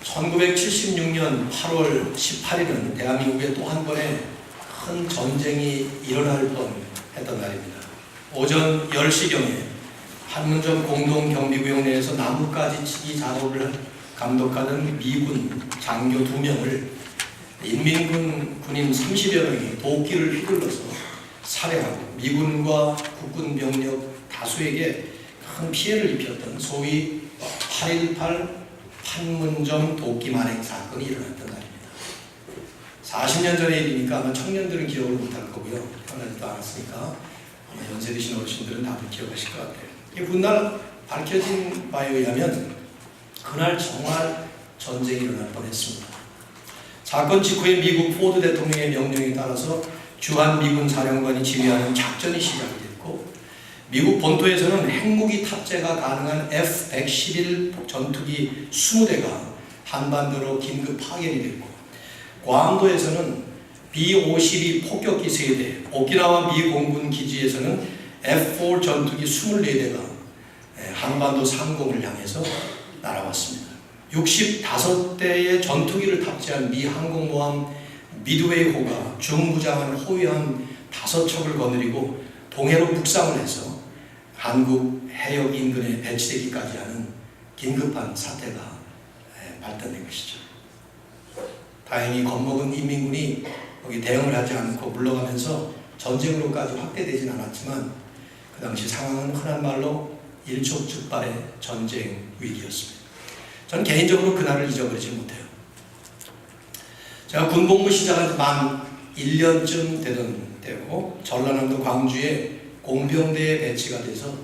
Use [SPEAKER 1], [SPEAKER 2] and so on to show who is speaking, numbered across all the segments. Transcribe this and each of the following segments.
[SPEAKER 1] 1976년 8월 18일은 대한민국에 또 한 번의 큰 전쟁이 일어날 뻔했던 날입니다. 오전 10시경에 판문점 공동경비구역 내에서 나뭇가지 치기 작업을 감독하던 미군 장교 2명을 인민군 군인 30여 명이 도끼를 휘둘러서 살해하고 미군과 국군 병력 다수에게 큰 피해를 입혔던 소위 8.18 판문점 도끼 만행 사건이 일어났던 날입니다. 40년 전의 일이니까 아마 청년들은 기억을 못할 거고요. 태어나지도 않았으니까 아마 연세 드신 어르신들은 다들 기억하실 것 같아요. 훗날 밝혀진 바에 의하면 그날 정말 전쟁이 일어날 뻔했습니다. 사건 직후에 미국 포드 대통령의 명령에 따라서 주한 미군 사령관이 지휘하는 작전이 시작이 됐고, 미국 본토에서는 핵무기 탑재가 가능한 F-111 전투기 20대가 한반도로 긴급 파견이 됐고, 괌도에서는 B-52 폭격기 3대, 오키나와 미 공군 기지에서는 F-4 전투기 24대가 한반도 상공을 향해서 날아왔습니다. 65대의 전투기를 탑재한 미 항공모함 미드웨이호가 중부장한 호위함 5척을 거느리고 동해로 북상을 해서 한국 해역 인근에 배치되기까지 하는 긴급한 사태가 발단된 것이죠. 다행히 겁먹은 인민군이 거기 대응을 하지 않고 물러가면서 전쟁으로까지 확대되진 않았지만 그 당시 상황은 흔한 말로 일촉즉발의 전쟁 위기였습니다. 저는 개인적으로 그날을 잊어버리지 못해요. 제가 군복무 시작한 지 만 1년쯤 되던 때고, 전라남도 광주에 공병대에 배치가 돼서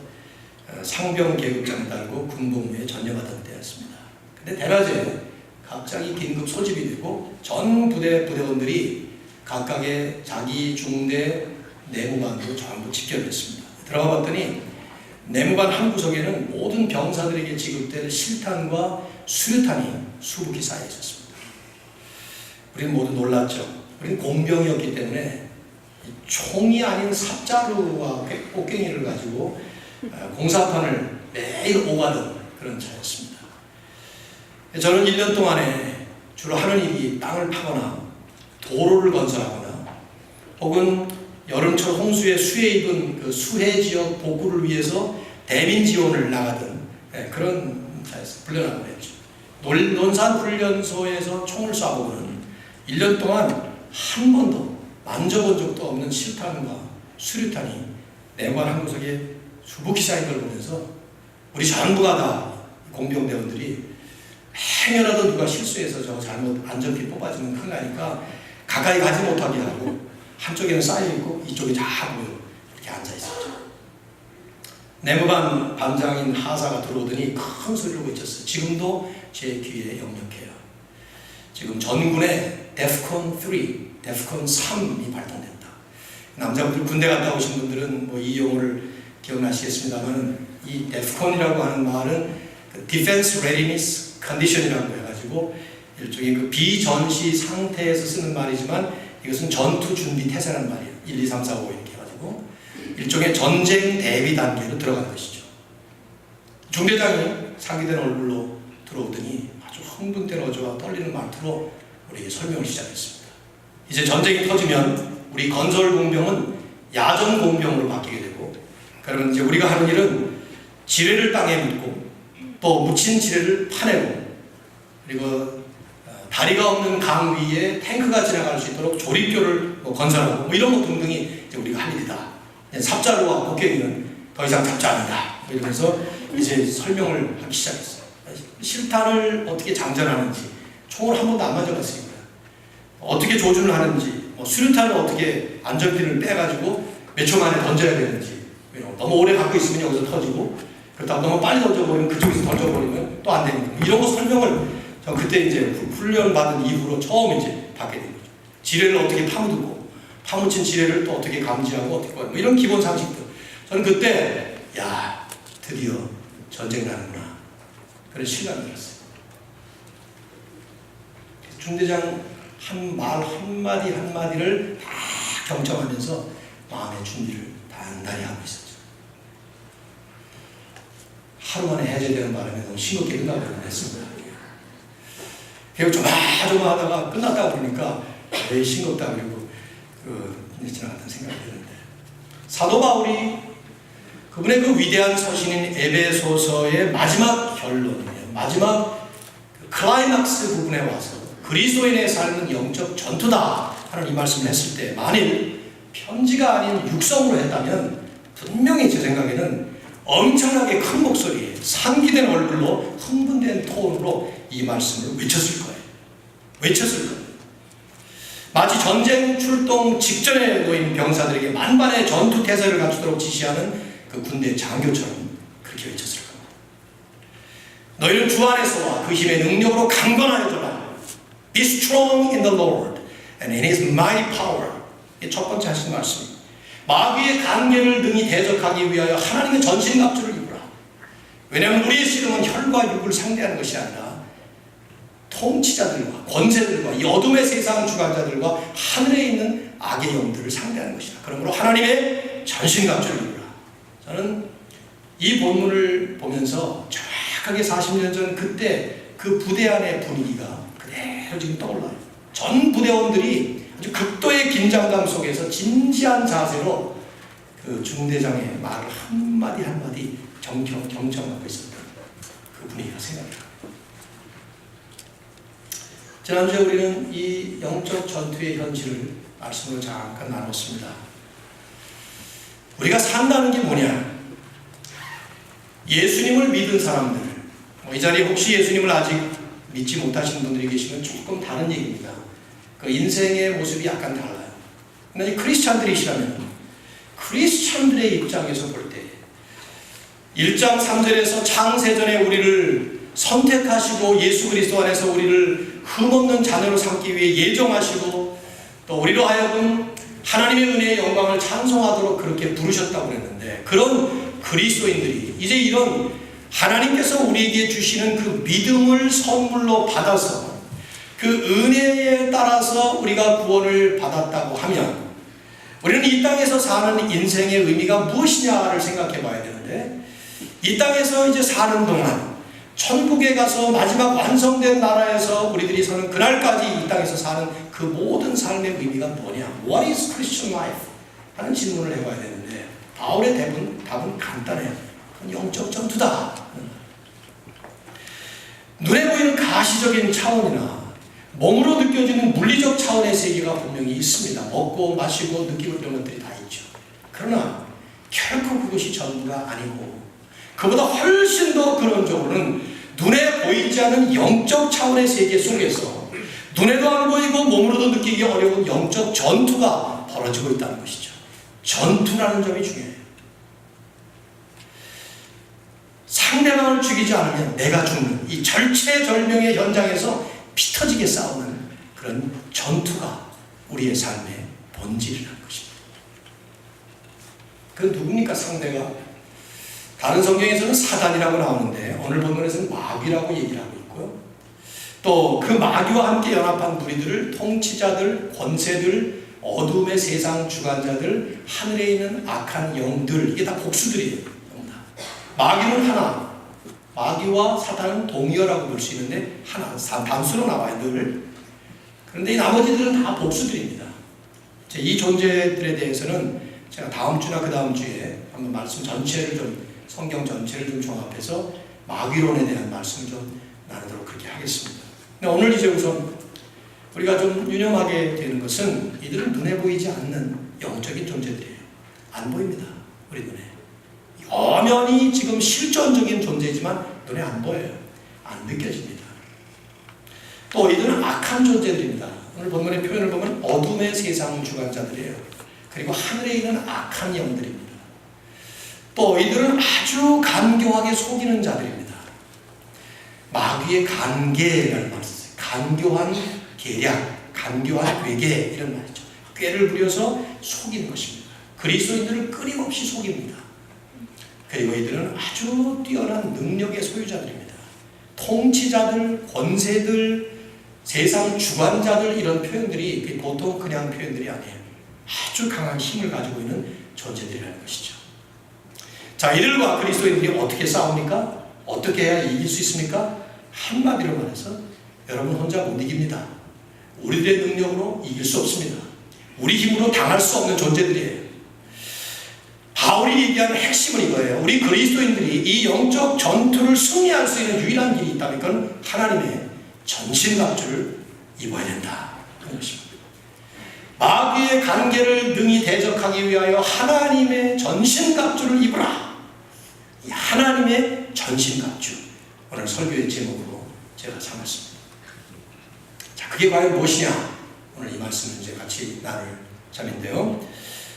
[SPEAKER 1] 상병 계급장을 달고 군복무에 전념하던 때였습니다. 근데 대낮에 갑자기 긴급 소집이 되고 전 부대 부대원들이 각각의 자기 중대 내무반으로 전부 집결됐습니다. 들어가 봤더니 내무반 한 구석에는 모든 병사들에게 지급될 실탄과 수류탄이 수북히 쌓여 있었습니다. 우리는 모두 놀랐죠. 우리는 공병이었기 때문에 총이 아닌 삽자루와 꽃갱이를 가지고 공사판을 매일 오가던 그런 차였습니다. 저는 1년 동안에 주로 하는 일이 땅을 파거나 도로를 건설하거나 혹은 여름철 홍수에 수해 입은 그 수해 지역 복구를 위해서 대민 지원을 나가던 그런 차에서 훈련하고 했죠. 논산훈련소에서 총을 쏴보고는 1년 동안 한 번도 만져본 적도 없는 실탄과 수류탄이 내관 한 구석에 수북히 쌓인 걸 보면서 우리 전부가 다 공병대원들이 행여라도 누가 실수해서 저 잘못 안전피 뽑아주면 큰일 나니까 가까이 가지 못하게 하고 한쪽에는 쌓여있고 이쪽에 다 모여 이렇게 앉아있었죠. 내무반 반장인 하사가 들어오더니 큰 소리로 외쳤어요. 지금도 제 귀에 역력해요. 지금 전군에 데프콘 3, 데프콘 3이 발동됐다. 남자분들 군대 갔다 오신 분들은 뭐 이 용어를 기억나시겠습니다만, 이 데프콘이라고 하는 말은 Defense Readiness Condition이라고 해가지고 일종의 그 비전시 상태에서 쓰는 말이지만 이것은 전투 준비 태세라는 말이에요. 1, 2, 3, 4, 5 이렇게 해가지고 일종의 전쟁 대비 단계로 들어간 것이죠. 중대장이 상기된 얼굴로 들어오더니 아주 흥분된 어조와 떨리는 말투로 우리에게 설명을 시작했습니다. 이제 전쟁이 터지면 우리 건설 공병은 야전 공병으로 바뀌게 되고, 그러면 이제 우리가 하는 일은 지뢰를 땅에 묻고 또 묻힌 지뢰를 파내고, 그리고 다리가 없는 강 위에 탱크가 지나갈 수 있도록 조립교를 건설하고 뭐 이런 것 등등이 이제 우리가 할 일이다. 삽자루와 곡괭이는 더 이상 잡지 않는다. 이러면서 이제 설명을 하기 시작했어요. 실탄을 어떻게 장전하는지, 총을 한 번도 안 맞아봤으니까 어떻게 조준을 하는지, 수류탄을 어떻게 안전핀을 빼가지고 몇 초 만에 던져야 되는지, 너무 오래 갖고 있으면 여기서 터지고, 그렇다고 너무 빨리 던져버리면 그쪽에서 던져버리면 또 안 되니까, 이런 거 설명을 저 그때 이제 훈련 받은 이후로 처음 이제 받게 된 거죠. 지뢰를 어떻게 파묻고, 파묻힌 지뢰를 또 어떻게 감지하고 어떻게 뭐 이런 기본 상식들. 저는 그때 야, 드디어 전쟁 나는구나, 그런 실감이 들었어요. 중대장 한 말 한마디 한마디를 다 경청하면서 마음의 준비를 단단히 하고 있었죠. 하루 만에 해제되는 바람에 너무 싱겁게 끝나버리긴 했습니다. 그리고 조마조마하다가 끝났다 그러니까 왜 싱겁다 그리고 지나갔다는 생각이 드는데, 사도 바울이 그분의 그 위대한 서신인 에베소서의 마지막 결론이에요. 마지막 클라이막스 부분에 와서 그리스도인의 삶은 영적 전투다 하는 이 말씀을 했을 때, 만일 편지가 아닌 육성으로 했다면 분명히 제 생각에는 엄청나게 큰 목소리에 상기된 얼굴로 흥분된 톤으로 이 말씀을 외쳤을 거예요. 외쳤을 거예요. 마치 전쟁 출동 직전에 놓인 병사들에게 만반의 전투 태세를 갖추도록 지시하는 그 군대 장교처럼 그렇게 외쳤을 겁니다. 너희는 주 안에서와 그 힘의 능력으로 강건하여져라. Be strong in the Lord and in His mighty power. 이게 첫 번째 하신 말씀입니다. 마귀의 간계를 능히 대적하기 위하여 하나님의 전신갑주를 입으라. 왜냐하면 우리의 씨름은 혈과 육을 상대하는 것이 아니라 통치자들과 권세들과 이 어둠의 세상 주관자들과 하늘에 있는 악의 영들을 상대하는 것이다. 그러므로 하나님의 전신갑주를 입으라. 저는 이 본문을 보면서 정확하게 40년 전 그때 그 부대 안의 분위기가 그대로 지금 떠올라요. 전 부대원들이 아주 극도의 긴장감 속에서 진지한 자세로 그 중대장의 말을 한마디 한마디 경청하고 있었던 그 분위기가 생각납니다. 지난주에 우리는 이 영적 전투의 현실을 말씀으로 잠깐 나눴습니다. 우리가 산다는 게 뭐냐? 예수님을 믿은 사람들, 이 자리에 혹시 예수님을 아직 믿지 못하시는 분들이 계시면 조금 다른 얘기입니다. 그 인생의 모습이 약간 달라요. 그런데 크리스찬들이시라면 크리스찬들의 입장에서 볼 때 1장 3절에서 창세전에 우리를 선택하시고 예수 그리스도 안에서 우리를 흠없는 자녀로 삼기 위해 예정하시고 또 우리로 하여금 하나님의 은혜의 영광을 찬송하도록 그렇게 부르셨다고 그랬는데, 그런 그리스도인들이 이제 이런 하나님께서 우리에게 주시는 그 믿음을 선물로 받아서 그 은혜에 따라서 우리가 구원을 받았다고 하면 우리는 이 땅에서 사는 인생의 의미가 무엇이냐를 생각해 봐야 되는데, 이 땅에서 이제 사는 동안 천국에 가서 마지막 완성된 나라에서 우리들이 서는 그날까지 이 땅에서 사는 그 모든 삶의 의미가 뭐냐? What is Christian life? 하는 질문을 해봐야 되는데, 바울의 답은 간단해요. 영적 전투다. 눈에 보이는 가시적인 차원이나 몸으로 느껴지는 물리적 차원의 세계가 분명히 있습니다. 먹고 마시고 느끼고 이런 것들이 다 있죠. 그러나 결코 그것이 전부가 아니고, 그보다 훨씬 더 근원적으로는 눈에 보이지 않은 영적 차원의 세계 속에서 눈에도 안 보이고 몸으로도 느끼기 어려운 영적 전투가 벌어지고 있다는 것이죠. 전투라는 점이 중요해요. 상대방을 죽이지 않으면 내가 죽는 이 절체절명의 현장에서 피 터지게 싸우는 그런 전투가 우리의 삶의 본질이라는 것입니다. 그 누굽니까 상대가? 다른 성경에서는 사단이라고 나오는데 오늘 본문에서는 마귀라고 얘기를 하고 있고요. 또 그 마귀와 함께 연합한 무리들을 통치자들, 권세들, 어둠의 세상 주관자들, 하늘에 있는 악한 영들, 이게 다 복수들이에요. 마귀는 하나, 마귀와 사단은 동의어라고 볼 수 있는데 하나, 단수로 나와요 늘. 그런데 이 나머지들은 다 복수들입니다. 이 존재들에 대해서는 제가 다음 주나 그 다음 주에 한번 말씀 전체를 좀, 성경 전체를 좀 종합해서 마귀론에 대한 말씀을 좀 나누도록 그렇게 하겠습니다. 근데 오늘 이제 우선 우리가 좀 유념하게 되는 것은 이들은 눈에 보이지 않는 영적인 존재들이에요. 안 보입니다. 우리 눈에. 엄연히 지금 실존적인 존재지만 눈에 안 보여요. 안 느껴집니다. 또 이들은 악한 존재들입니다. 오늘 본문의 표현을 보면 어둠의 세상 주관자들이에요. 그리고 하늘에 있는 악한 영들입니다. 또 이들은 아주 간교하게 속이는 자들입니다. 마귀의 간계라는 말을 써요. 간교한 계략, 간교한 괴계 이런 말이죠. 꾀를 부려서 속이는 것입니다. 그리스도인들을 끊임없이 속입니다. 그리고 이들은 아주 뛰어난 능력의 소유자들입니다. 통치자들, 권세들, 세상 주관자들 이런 표현들이 보통 그냥 표현들이 아니에요. 아주 강한 힘을 가지고 있는 존재들이라는 것이죠. 자, 이들과 그리스도인들이 어떻게 싸웁니까? 어떻게 해야 이길 수 있습니까? 한마디로 말해서 여러분 혼자 못 이깁니다. 우리들의 능력으로 이길 수 없습니다. 우리 힘으로 당할 수 없는 존재들이에요. 바울이 얘기하는 핵심은 이거예요. 우리 그리스도인들이 이 영적 전투를 승리할 수 있는 유일한 길이 있다면 그건 하나님의 전신갑주를 입어야 된다. 그런 것입니다. 마귀의 관계를 능히 대적하기 위하여 하나님의 전신갑주를 입으라. 이 하나님의 전신갑주. 오늘 설교의 제목으로 제가 삼았습니다. 자, 그게 과연 무엇이냐? 오늘 이 말씀을 이제 같이 나눌 점인데요.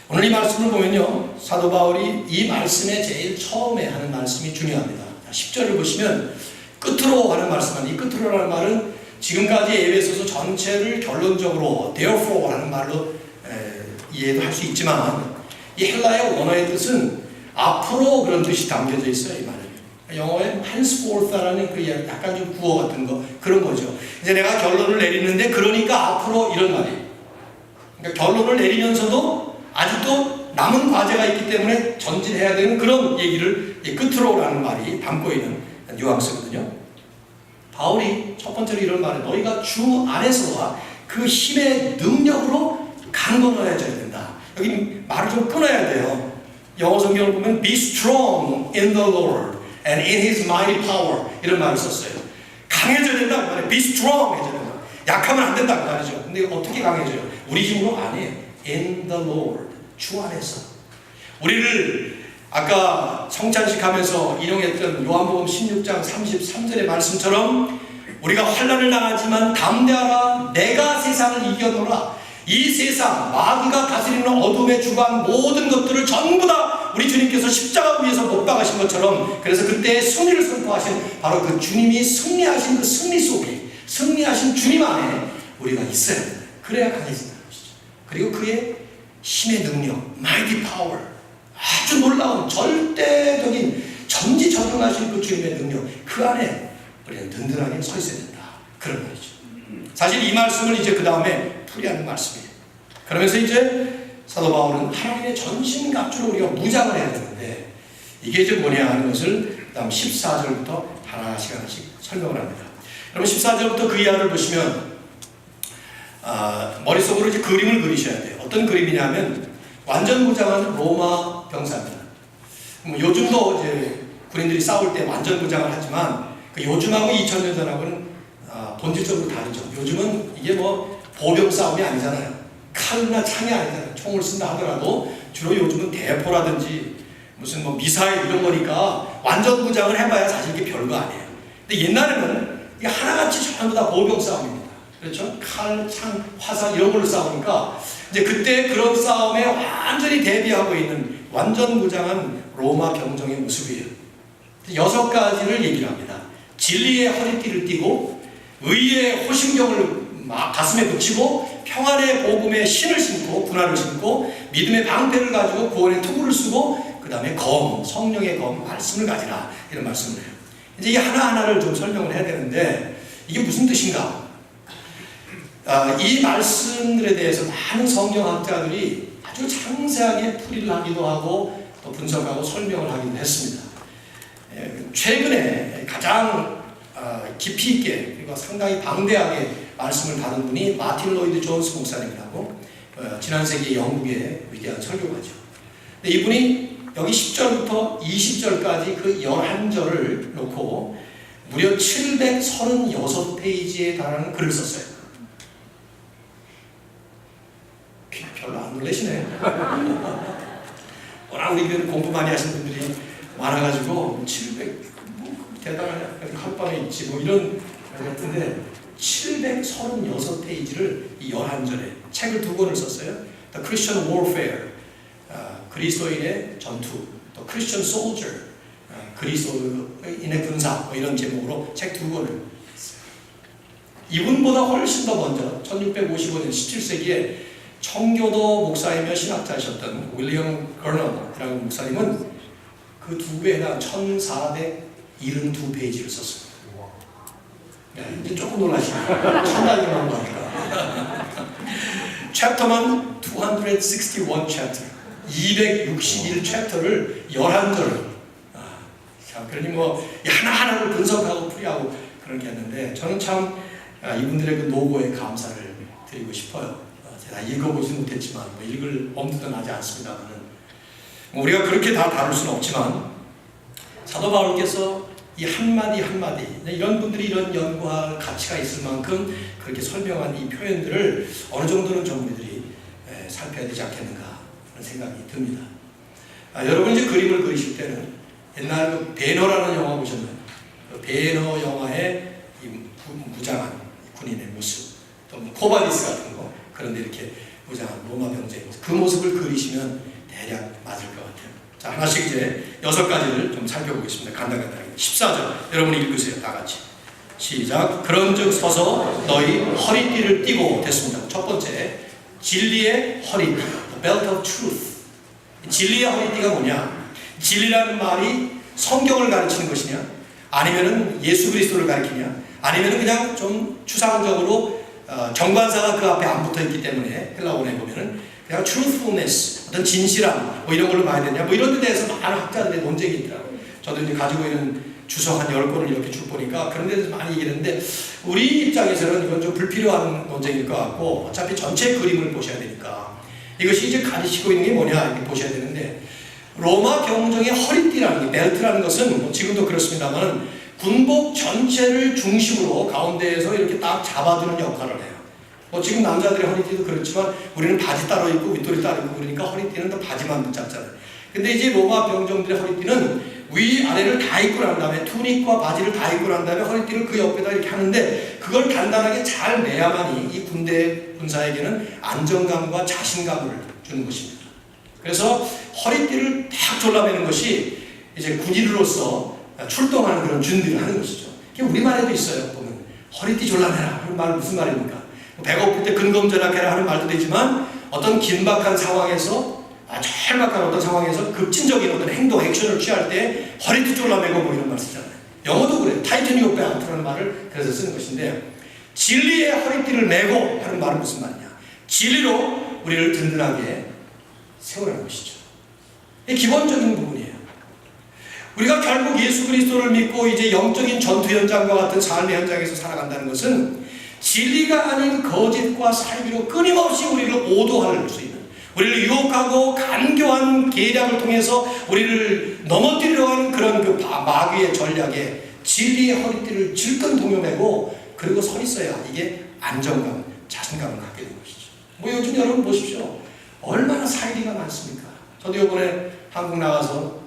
[SPEAKER 1] 오늘 이 말씀을 보면요, 사도 바울이 이 말씀에 제일 처음에 하는 말씀이 중요합니다. 10절을 보시면 끝으로 하는 말씀은, 이 끝으로라는 말은 지금까지 에베소서 전체를 결론적으로 therefore 하는 말로 이해도 할 수 있지만, 이 헬라의 원어의 뜻은 앞으로 그런 뜻이 담겨져 있어요. 이 말은 영어에 henceforth라는 그 약간 좀 구어 같은 거, 그런 거죠. 이제 내가 결론을 내리는데 그러니까 앞으로 이런 말이에요. 그러니까 결론을 내리면서도 아직도 남은 과제가 있기 때문에 전진해야 되는 그런 얘기를 끝으로라는 말이 담고 있는 뉘앙스거든요. 바울이 첫 번째로 이런 말을, 너희가 주 안에서와 그 힘의 능력으로 강건해져야 된다. 여기 말을 좀 끊어야 돼요. 영어 성경을 보면 be strong in the Lord and in His mighty power, 이런 말을 썼어요. 강해져야 된다 그 말이에요. be strong 해져야 된다. 약하면 안 된다 그 말이죠. 근데 어떻게 강해져요? 우리 힘으로 아니에요. in the Lord, 주 안에서. 우리를 아까 성찬식 하면서 인용했던 요한복음 16장 33절의 말씀처럼 우리가 환난을 당하지만 담대하라, 내가 세상을 이겨노라. 이 세상 마귀가 다스리는 어둠의 주관 모든 것들을 전부 다 우리 주님께서 십자가 위에서 못 박으신 것처럼, 그래서 그때 승리를 선포하신 바로 그 주님이 승리하신 그 승리 속에, 승리하신 주님 안에 우리가 있어야 된다. 그래야 강해진다는 것이죠. 그리고 그의 힘의 능력, mighty power, 아주 놀라운 절대적인 전지전능하신 그 주님의 능력, 그 안에 우리는 든든하게 서 있어야 된다. 그런 말이죠. 사실 이 말씀을 이제 그 다음에 풀이하는 말씀이에요. 그러면서 이제 사도 바울은 하나님의 전신갑주로 우리가 무장을 해야 되는데, 이게 이제 뭐냐 하는 것을 그 다음 14절부터 하나씩 설명을 합니다. 여러분 14절부터 그 이하를 보시면 머릿속으로 이제 그림을 그리셔야 돼요. 어떤 그림이냐면 완전 무장한 로마 병사입니다. 요즘도 이제 군인들이 싸울 때 완전 무장을 하지만 그 요즘하고 2000년 전하고는 본질적으로 다르죠. 요즘은 이게 뭐 보병 싸움이 아니잖아요. 칼이나 창이 아니잖아요. 총을 쓴다 하더라도 주로 요즘은 대포라든지 무슨 뭐 미사일 이런 거니까 완전 무장을 해봐야 사실 이게 별거 아니에요. 근데 옛날에는 이게 하나같이 전부 다 보병 싸움입니다. 그렇죠? 칼, 창, 화살 이런 걸로 싸우니까 이제 그때 그런 싸움에 완전히 대비하고 있는 완전 무장한 로마 병정의 모습이에요. 6가지를 얘기를 합니다. 진리의 허리띠를 띠고, 의의 호심경을 가슴에 붙이고, 평안의 복음의 신을 신고, 군화를 신고, 믿음의 방패를 가지고 구원의 투구를 쓰고, 그 다음에 검, 성령의 검, 말씀을 가지라, 이런 말씀을 해요. 이제 이 하나하나를 좀 설명을 해야 되는데, 이게 무슨 뜻인가? 이 말씀들에 대해서 많은 성경학자들이 아주 상세하게 풀이를 하기도 하고 또 분석하고 설명을 하기도 했습니다. 최근에 가장 깊이 있게 그리고 상당히 방대하게 말씀을 다룬 분이 마틴 로이드 존스 목사님이라고 지난 세기 영국의 위대한 설교가죠. 근데 이분이 여기 10절부터 20절까지 그 11절을 놓고 무려 736페이지에 달하는 글을 썼어요. 별로 안 놀라시네. 워낙 우리 교회는 공부 많이 하시는 분들이 많아가지고 700, 뭐 대단하냐, 하룻밤에 있지 뭐 이런 같은데 736페이지를 이 11절에 책을 2권을 썼어요. The Christian Warfare, 그리스도인의 전투, 또 Christian Soldier, 그리스도인의 군사 뭐 이런 제목으로 책 2권을 썼어요. 이분보다 훨씬 더 먼저 1655년 17세기에 청교도 목사이며 신학자이셨던 윌리엄 거널이라는 목사님은 그 2배에 해당 1472페이지를 썼습니다. 네, 이제 조금 놀라시네요. 천단위만 보니까. 챕터만 261 챕터, 261 챕터를 11절. 그러니 뭐 하나하나를 분석하고 풀이하고 그런 게 있는데, 저는 참 이분들의 그 노고에 감사를 드리고 싶어요. 제가 읽어보지 못했지만 읽을 엄두도 나지 않습니다만 우리가 그렇게 다 다룰 수는 없지만 사도 바울께서 이 한마디 한마디 이런 분들이 이런 연구할 가치가 있을 만큼 그렇게 설명한 이 표현들을 어느 정도는 좀 우리들이 살펴야 되지 않겠는가 하는 생각이 듭니다. 여러분 이제 그림을 그리실 때는 옛날 그 배너라는 영화 보셨나요? 그 배너 영화의 이 무장한 군인의 모습 또 코바디스 같은 거 그런데 이렇게 무장한 로마 병제의 모습 그 모습을 그리시면 대략 맞을 것 같아요. 자, 하나씩 이제 6가지를 좀 살펴보겠습니다. 간단하게 14절 여러분이 읽으세요. 다 같이 시작. 그런즉 서서 너희 허리띠를 띠고 됐습니다. 첫 번째 진리의 허리띠 The belt of truth. 진리의 허리띠가 뭐냐? 진리라는 말이 성경을 가르치는 것이냐? 아니면은 예수 그리스도를 가리키냐? 아니면은 그냥 좀 추상적으로 정관사가 그 앞에 안 붙어 있기 때문에 헬라어에 보면은 그냥 truthfulness, 어떤 진실함 뭐 이런 걸로 봐야 되냐? 뭐 이런 데 대해서 많은 학자들의 논쟁이 있더라고요. 저도 이제 가지고 있는 주석 한 10권을 이렇게 쭉 보니까 그런 데 대해서 많이 얘기했는데 우리 입장에서는 이건 좀 불필요한 논쟁일 것 같고 어차피 전체 그림을 보셔야 되니까 이것이 이제 가르치고 있는 게 뭐냐 이렇게 보셔야 되는데 로마 경정의 허리띠라는 게 벨트라는 것은 뭐 지금도 그렇습니다만 군복 전체를 중심으로 가운데에서 이렇게 딱 잡아두는 역할을 해요. 뭐 지금 남자들의 허리띠도 그렇지만 우리는 바지 따로 입고 윗돌이 따로 입고 그러니까 허리띠는 또 바지만 붙잡잖아요. 근데 이제 로마 병정들의 허리띠는 위아래를 다 입고 난 다음에 투닉과 바지를 다 입고 난 다음에 허리띠를 그 옆에다 이렇게 하는데 그걸 단단하게 잘 매야만이 이 군대 군사에게는 안정감과 자신감을 주는 것입니다. 그래서 허리띠를 딱 졸라매는 것이 이제 군인으로서 출동하는 그런 준비를 하는 것이죠. 우리말에도 있어요. 보면 허리띠 졸라매라 하는 말 무슨 말입니까? 배가 고플 때 근검절약해라 하는 말도 되지만 어떤 긴박한 상황에서 절박한 어떤 상황에서 급진적인 어떤 행동, 액션을 취할 때 허리띠 졸라매고 뭐 이런 말 쓰잖아요. 영어도 그래요. 타이튼 유어 벨트라는 말을 그래서 쓰는 것인데 진리의 허리띠를 메고 하는 말은 무슨 말이냐? 진리로 우리를 든든하게 세우라는 것이죠. 이게 기본적인 부분이에요. 우리가 결국 예수 그리스도를 믿고 이제 영적인 전투 현장과 같은 삶의 현장에서 살아간다는 것은 진리가 아닌 거짓과 살기로 끊임없이 우리를 오도할 수 있는 우리를 유혹하고 간교한 계략을 통해서 우리를 넘어뜨리려고 하는 그런 그 마귀의 전략에 진리의 허리띠를 질끈 동여매고 그리고 서 있어야 이게 안정감, 자신감을 갖게 되는 것이죠. 뭐 요즘 여러분 보십시오. 얼마나 사이리가 많습니까? 저도 이번에 한국 나가서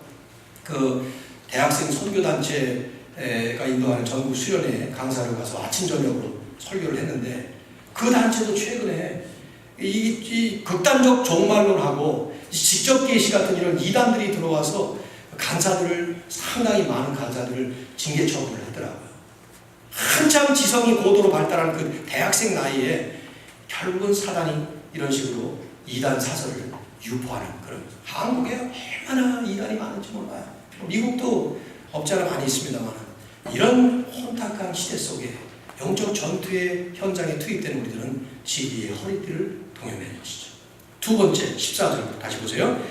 [SPEAKER 1] 그 대학생 선교단체가 인도하는 전국 수련회 강사를 가서 아침 저녁으로 설교를 했는데 그 단체도 최근에 이 극단적 종말론하고 직접 계시 같은 이런 이단들이 들어와서 간사들을 상당히 많은 간사들을 징계 처분을 했더라고요. 한참 지성이 고도로 발달한 그 대학생 나이에 결국은 사단이 이런 식으로 이단 사설을 유포하는 그런 한국에 얼마나 이단이 많은지 몰라요. 미국도 없지 않아 많이 있습니다만 이런 혼탁한 시대 속에 영적 전투의 현장에 투입되는 우리들은 진리의 허리띠를 동여매는 것이죠. 두 번째 14절 다시 보세요.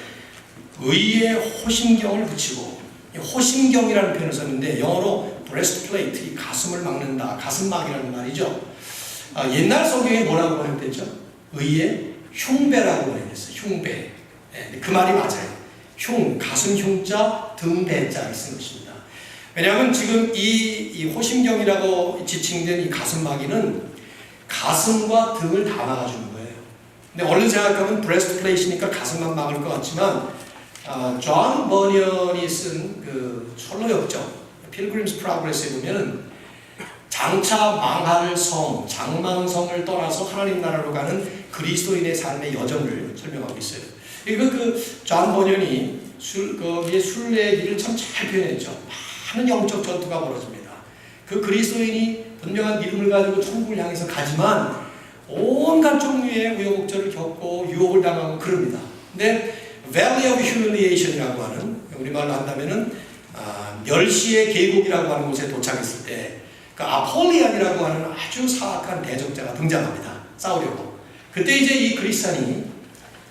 [SPEAKER 1] 의의 호심경을 붙이고 호심경이라는 표현을 썼는데 영어로 breastplate, 이 가슴을 막는다, 가슴막이라는 말이죠. 옛날 성경에 뭐라고 번역됐죠? 의의 흉배라고 번역됐어요. 흉배. 그 말이 맞아요. 가슴 흉자, 등 배자를 쓴 것입니다. 왜냐하면 지금 이 호심경이라고 지칭된 이 가슴막이는 가슴과 등을 다 막아주는 거예요. 근데 얼른 생각하면 브레스트플레이트니까 가슴만 막을 것 같지만 존 버니언이 쓴 그 철로 역정 필그림스 프로그레스에 보면은 장차 망할 성, 장망성을 떠나서 하나님 나라로 가는 그리스도인의 삶의 여정을 설명하고 있어요. 이거 존 버니언이 거기에 순례의 길을 참 잘 표현했죠. 많은 영적 전투가 벌어집니다. 그 그리스도인이 분명한 믿음을 가지고 천국을 향해서 가지만 온갖 종류의 우여곡절을 겪고 유혹을 당하고 그럽니다. 근데 Valley of Humiliation이라고 하는 우리말로 한다면은 멸시의 계곡이라고 하는 곳에 도착했을 때 그 아폴리안이라고 하는 아주 사악한 대적자가 등장합니다. 싸우려고. 그때 이제 이 그리스찬이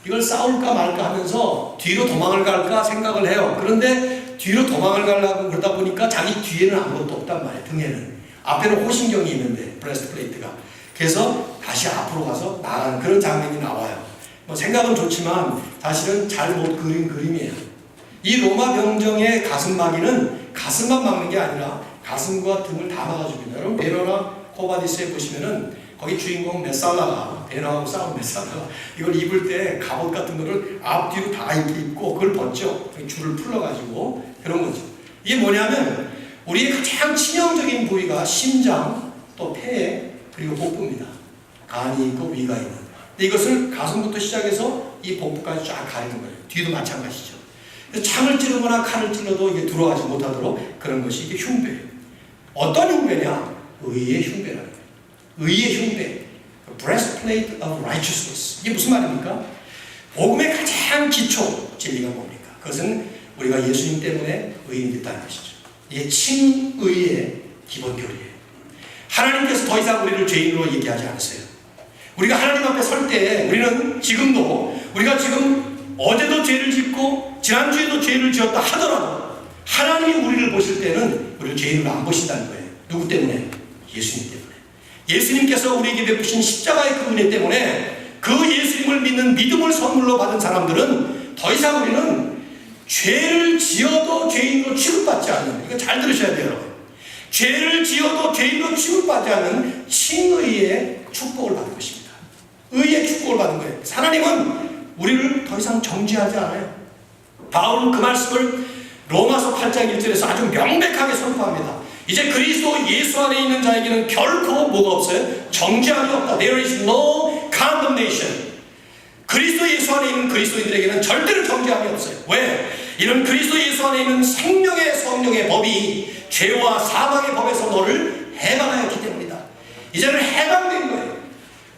[SPEAKER 1] 이걸 싸울까 말까 하면서 뒤로 도망을 갈까 생각을 해요. 그런데 뒤로 도망을 가려고 그러다 보니까 자기 뒤에는 아무것도 없단 말이에요. 등에는. 앞에는 호신경이 있는데 브레스트 플레이트가. 그래서 다시 앞으로 가서 나가는 그런 장면이 나와요. 뭐 생각은 좋지만 사실은 잘 못 그린 그림이에요. 이 로마 병정의 가슴막이는 가슴만 막는 게 아니라 가슴과 등을 다 막아줍니다. 여러분 베로나 코바디스에 보시면은 거기 주인공 메살라가, 베로하고 싸운 메살라가 이걸 입을 때 갑옷 같은 거를 앞뒤로 다 이렇게 입고 그걸 벗죠. 줄을 풀러가지고 그런 거죠. 이게 뭐냐면 우리의 가장 치명적인 부위가 심장, 또 폐, 그리고 복부입니다. 간이 있고 위가 있는. 근데 이것을 가슴부터 시작해서 이 복부까지 쫙 가리는 거예요. 뒤도 마찬가지죠. 창을 찌르거나 칼을 찔러도 이게 들어가지 못하도록 그런 것이 이게 흉배예요. 어떤 흉배냐? 의의 흉배라는 거예요. 의의 흉배. breastplate of righteousness. 이게 무슨 말입니까? 복음의 가장 기초 진리가 뭡니까? 그것은 우리가 예수님 때문에 의인이 됐다는 것이죠. 이게 칭의의 기본 교리예요. 하나님께서 더 이상 우리를 죄인으로 얘기하지 않으세요. 우리가 하나님 앞에 설 때 우리는 지금도 우리가 지금 어제도 죄를 짓고 지난주에도 죄를 지었다 하더라도 하나님이 우리를 보실 때는 우리를 죄인으로 안 보신다는 거예요. 누구 때문에? 예수님 때문에. 예수님께서 우리에게 베푸신 십자가의 그 은혜 때문에 그 예수님을 믿는 믿음을 선물로 받은 사람들은 더 이상 우리는 죄를 지어도 죄인으로 취급받지 않는, 이거 잘 들으셔야 돼요, 여러분. 죄를 지어도 죄인으로 취급받지 않는 칭의의 축복을 받은 것입니다. 의의 축복을 받은 거예요. 하나님은 우리를 더 이상 정죄하지 않아요. 바울은 그 말씀을 로마서 8장 1절에서 아주 명백하게 선포합니다. 이제 그리스도 예수 안에 있는 자에게는 결코 뭐가 없어요? 정죄함이 없다. There is no condemnation. 그리스도 예수 안에 있는 그리스도인들에게는 절대로 정죄함이 없어요. 왜? 이런 그리스도 예수 안에 있는 생명의 성령의 법이 죄와 사망의 법에서 너를 해방하였기 때문이다. 이제는 해방된 거예요.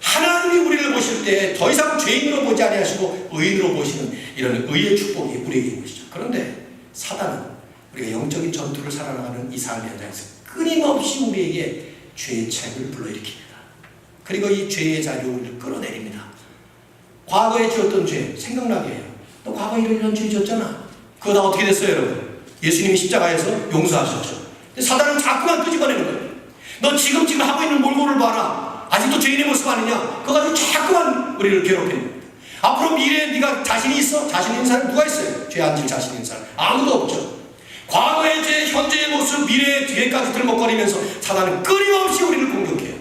[SPEAKER 1] 하나님이 우리를 보실 때 더 이상 죄인으로 보지 아니하시고 의인으로 보시는 이런 의의 축복이 우리에게 있는 것이죠. 그런데 사단은 우리가 영적인 전투를 살아나가는 이 삶의 현장에서 끊임없이 우리에게 죄의 책을 불러일으킵니다. 그리고 이 죄의 자리로 우리를 끌어내립니다. 과거에 지었던 죄 생각나게 해요. 너 과거에 이런 죄 지었잖아. 그거 다 어떻게 됐어요, 여러분? 예수님이 십자가에서 용서하셨죠. 근데 사단은 자꾸만 끄집어내는 거예요. 너 지금 하고 있는 몰골을 봐라. 아직도 죄인의 모습 아니냐? 그거 가지고 자꾸만 우리를 괴롭힙니다. 앞으로 미래에 네가 자신이 있어? 자신 있는 사람 누가 있어요? 죄 안 질 자신 있는 사람 아무도 없죠. 과거의 죄, 현재의 모습, 미래의 뒤에까지 들먹거리면서 사단은 끊임없이 우리를 공격해요.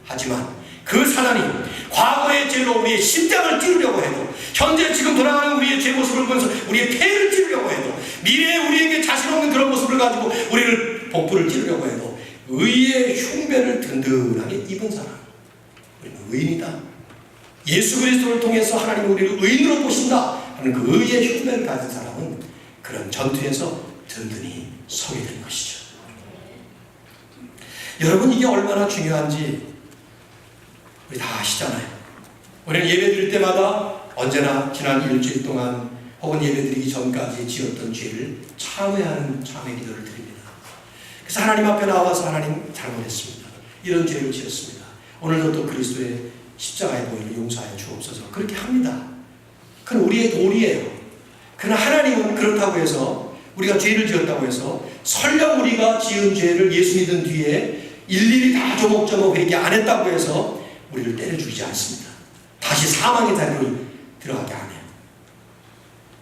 [SPEAKER 1] 하지만 그 사단이 과거의 죄로 우리의 심장을 찌르려고 해도, 현재 지금 돌아가는 우리의 죄 모습을 보면서 우리의 폐를 찌르려고 해도, 미래에 우리에게 자신 없는 그런 모습을 가지고 우리를 복부를 찌르려고 해도 의의 흉배를 든든하게 입은 사람, 우리는 의인이다. 예수 그리스도를 통해서 하나님이 우리를 의인으로 보신다 하는 그 의의 흉배를 가진 사람은 그런 전투에서 든든히 서게 되는 것이죠. 여러분, 이게 얼마나 중요한지 우리 다 아시잖아요. 우리는 예배 드릴 때마다 언제나 지난 일주일 동안 혹은 예배 드리기 전까지 지었던 죄를 참회하는 참회 기도를 드립니다. 그래서 하나님 앞에 나와서 하나님 잘못했습니다. 이런 죄를 지었습니다. 오늘도 또 그리스도의 십자가의 보혈을 용서하여 주옵소서. 그렇게 합니다. 그건 우리의 도리예요. 그러나 하나님은 그렇다고 해서 우리가 죄를 지었다고 해서 설령 우리가 지은 죄를 예수 믿은 뒤에 일일이 다 조목조목 회개 안 했다고 해서 우리를 때려주지 않습니다. 다시 사망의 자리로 들어가게 안 해요.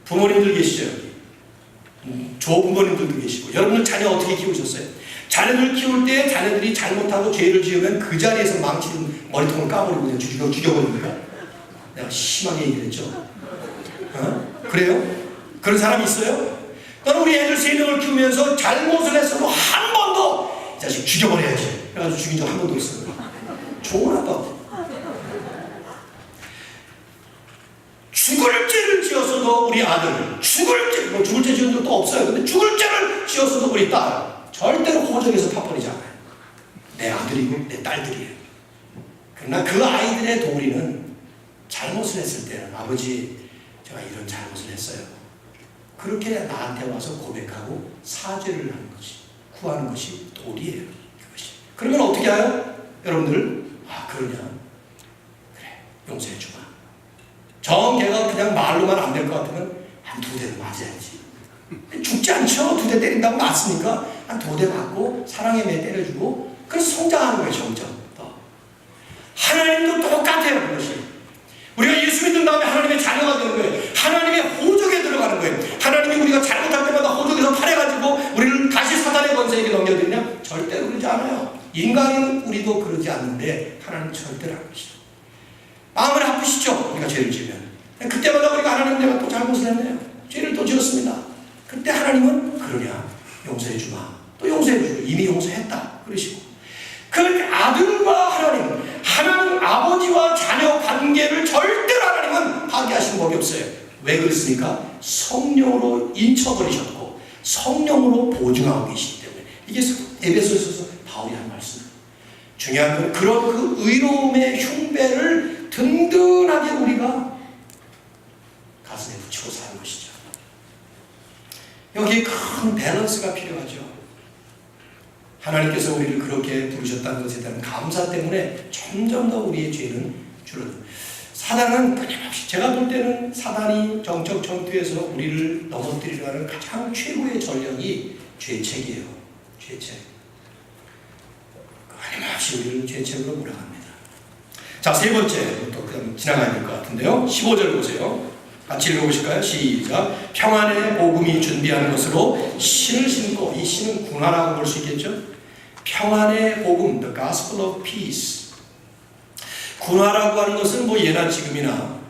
[SPEAKER 1] 부모님들 계시죠, 여기. 조부모님들도 계시고, 여러분들 자녀 어떻게 키우셨어요? 자녀들 키울 때 자녀들이 잘못하고 죄를 지으면 그 자리에서 망치는 머리통을 까버리고 그냥 죽여버립니까? 내가 심하게 얘기를 했죠. 그래요? 그런 사람이 있어요? 너는 우리 애들 3명을 키우면서 잘못을 했어도 한 번도 이 자식 죽여버려야지. 그래가지고 죽인 적 한 번도 없어요. 좋은 아빠. 죽을 죄를 지었어도 우리 아들, 죽을 죄 지은 적도 없어요. 근데 죽을 죄를 지었어도 우리 딸, 절대로 호적에서 파버리지 않아요. 내 아들이고 내 딸들이에요. 그러나 그 아이들의 도리는 잘못을 했을 때는 아버지, 제가 이런 잘못을 했어요. 그렇게 나한테 와서 고백하고 사죄를 하는 것이, 구하는 것이 도리예요. 그것이. 그러면 어떻게 해요? 여러분들, 그러냐? 그래, 용서해 주마. 걔가 그냥 말로만 안 될 것 같으면 한 2대는 맞아야지. 죽지 않죠? 2대 때린다고 맞습니까? 한 2대 맞고 사랑의 매 때려주고 그래서 성장하는 거예요. 점점 더. 하나님도 똑같아요. 그것이 우리가 예수 믿은 다음에 하나님의 자녀가 되는 거예요. 하나님의 호적에 들어가는 거예요. 하나님이 우리가 잘못할 때마다 호적에서 팔아가지고 우리를 다시 사단의 권세에게 넘겨드리냐? 절대로 그러지 않아요. 인간은 우리도 그러지 않는데 하나님은 절대로 안 그러시죠. 마음을 아프시죠? 우리가 죄를 지으면. 그때마다 우리가 하나님 내가 또 잘못을 했네요. 죄를 또 지었습니다. 그때 하나님은 그러냐? 용서해 주마. 또 용서해 주고 이미 용서했다. 그러시고 그 아들과 하나님 아버지와 자녀 관계를 절대로 하나님은 파괴하시는 법이 없어요. 왜 그렇습니까? 성령으로 인쳐버리셨고 성령으로 보증하고 계시기 때문에. 이게 에베소서에서 바울이 한 말씀입니다. 중요한 건 그런 그 의로움의 흉배를 든든하게 우리가 가슴에 붙이고 사는 것이죠. 여기에 큰 밸런스가 필요하죠. 하나님께서 우리를 그렇게 부르셨다는 것에 대한 감사 때문에 점점 더 우리의 죄는 줄어듭니다. 사단은 끊임없이, 제가 볼 때는 사단이 정적 전투에서 우리를 넘어뜨리려 하는 가장 최고의 전력이 죄책이에요. 죄책. 끊임없이 우리를 죄책으로 몰아갑니다. 자, 세 번째부터 그냥 지나가야 될 것 같은데요. 15절 보세요. 같이 읽어보실까요? 시작. 평안의 복음이 준비하는 것으로 신을 신고, 이 신은 군화라고 볼 수 있겠죠? 평안의 복음, the gospel of peace. 군화라고 하는 것은 뭐 예나 지금이나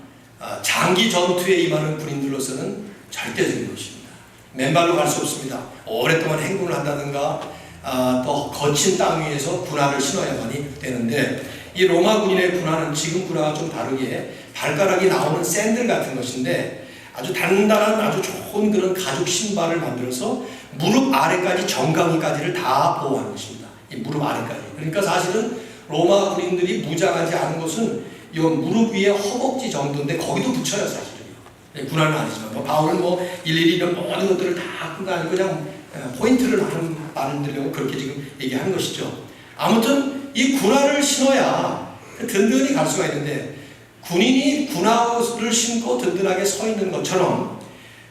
[SPEAKER 1] 장기 전투에 임하는 군인들로서는 절대적인 것입니다. 맨발로 갈 수 없습니다. 오랫동안 행군을 한다든가 또 거친 땅 위에서 군화를 신어야만이 되는데, 이 로마 군인의 군화는 지금 군화와 좀 다르게 발가락이 나오는 샌들 같은 것인데 아주 단단한 아주 좋은 그런 가죽 신발을 만들어서 무릎 아래까지 정강이까지를 다 보호하는 것입니다. 이 무릎 아래까지. 그러니까 사실은 로마 군인들이 무장하지 않은 것은 이 무릎 위에 허벅지 정도인데 거기도 붙여요, 사실은요. 군화는 아니지만 뭐 바울은 뭐 일일이 이런 모든 것들을 다 끈거 아니고 그냥 포인트를 하는 말을 들려고 그렇게 지금 얘기하는 것이죠. 아무튼 이 군화를 신어야 든든히 갈 수가 있는데, 군인이 군화를 신고 든든하게 서 있는 것처럼